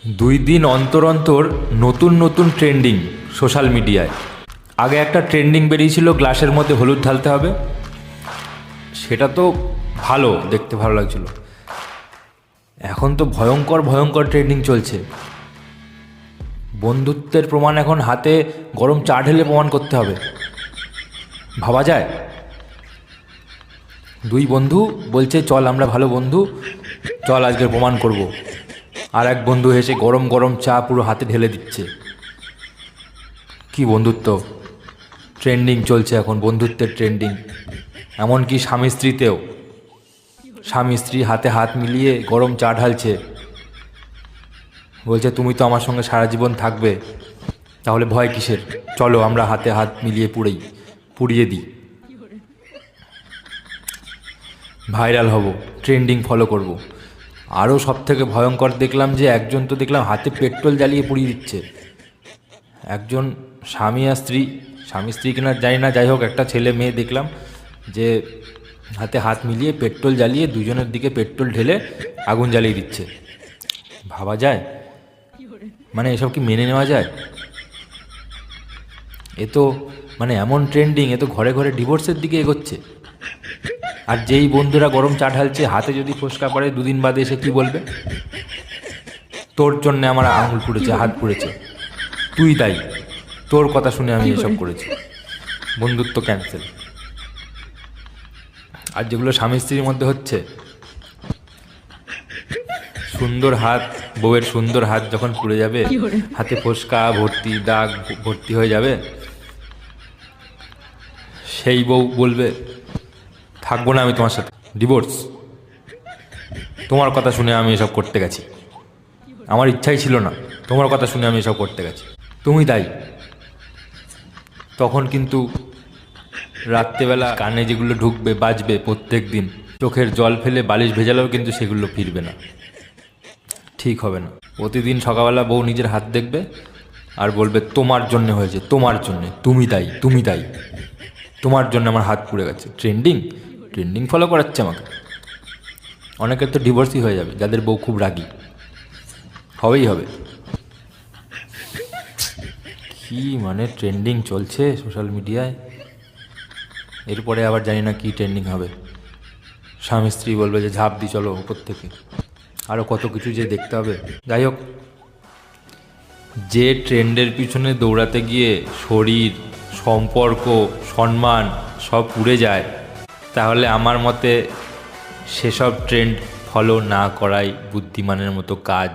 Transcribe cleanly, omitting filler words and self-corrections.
2 দিন অন্তর অন্তর নতুন নতুন ট্রেন্ডিং সোশ্যাল মিডিয়ায়। আগে একটা ট্রেন্ডিং বেরিয়েছিল গ্লাসের মধ্যে হলুদ ঢালতে হবে, সেটা তো ভালো, দেখতে ভালো লাগছিল। এখন তো ভয়ঙ্কর ভয়ঙ্কর ট্রেন্ডিং চলছে। বন্ধুত্বের প্রমাণ এখন হাতে গরম চা ঢেলে প্রমাণ করতে হবে। ভাবা যায়? 2 বন্ধু বলছে চল আমরা ভালো বন্ধু, চল আজকে প্রমাণ করব। আর এক বন্ধু এসে গরম গরম চা পুরো হাতে ঢেলে দিচ্ছে। কি বন্ধুত্ব! ট্রেন্ডিং চলছে এখন, বন্ধুত্বের ট্রেন্ডিং। এমনকি স্বামী স্ত্রীতেও, স্বামী স্ত্রী হাতে হাত মিলিয়ে গরম চা ঢালছে, বলছে তুমি তো আমার সঙ্গে সারা জীবন থাকবে, তাহলে ভয় কিসের, চলো আমরা হাতে হাত মিলিয়ে পুড়িয়ে দিই। ভাইরাল হব, ট্রেন্ডিং ফলো করব। আরও সবথেকে ভয়ঙ্কর দেখলাম যে একজন তো দেখলাম হাতে পেট্রোল জ্বালিয়ে পুড়িয়ে দিচ্ছে। একজন স্বামী স্ত্রী কিনা জানি না, যাই হোক একটা ছেলে মেয়ে দেখলাম যে হাতে হাত মিলিয়ে পেট্রোল জ্বালিয়ে দুজনের দিকে পেট্রোল ঢেলে আগুন জ্বালিয়ে দিচ্ছে। ভাবা যায়? মানে এসব কি মেনে নেওয়া যায়? এ তো মানে এমন ট্রেন্ডিং, এ তো ঘরে ঘরে ডিভোর্সের দিকে এগোচ্ছে। আর যেই বন্ধুরা গরম চা ঢালছে, হাতে যদি ফোসকা পড়ে 2 দিন বাদে এসে কি বলবে? তোর জন্যে আমার আঙুল পুড়েছে, হাত পুড়েছে, তুই দায়ী, তোর কথা শুনে আমি এসব করেছি। বন্ধুত্ব ক্যান্সেল। আর যেগুলো স্বামী স্ত্রীর মধ্যে হচ্ছে, সুন্দর হাত, বউয়ের সুন্দর হাত যখন পুড়ে যাবে, হাতে ফোসকা ভর্তি, দাগ ভর্তি হয়ে যাবে, সেই বউ বলবে থাকবো না আমি তোমার সাথে, ডিভোর্স। তোমার কথা শুনে আমি এসব করতে গেছি, আমার ইচ্ছাই ছিল না, তোমার কথা শুনে আমি এসব করতে গেছি, তুমি দায়ী। তখন কিন্তু রাত্রেবেলা কানে যেগুলো ঢুকবে, বাজবে প্রত্যেক দিন, চোখের জল ফেলে বালিশ ভেজালেও কিন্তু সেগুলো ফিরবে না, ঠিক হবে না। প্রতিদিন সকালবেলা বউ নিজের হাত দেখবে আর বলবে তোমার জন্য হয়েছে, তোমার জন্যে, তুমি দায়ী, তুমি দায়ী, তোমার জন্য আমার হাত পুড়ে গেছে। ট্রেন্ডিং ফলো করাচ্ছে আমাকে। অনেকের তো ডিভোর্সই হয়ে যাবে, যাদের বউ খুব রাগী, হবেই হবে। কি মানে ট্রেন্ডিং চলছে সোশ্যাল মিডিয়ায়। এরপরে আবার জানি না কি ট্রেন্ডিং হবে। স্বামী স্ত্রী বলবে যে ঝাঁপ দি চলো উপর থেকে, আরও কত কিছু যে দেখতে হবে। যাই হোক, যে ট্রেন্ডের পিছনে দৌড়াতে গিয়ে শরীর, সম্পর্ক, সম্মান সব উড়ে যায়, তাহলে আমার মতে সেসব ট্রেন্ড ফলো না করাই বুদ্ধিমানের মতো কাজ।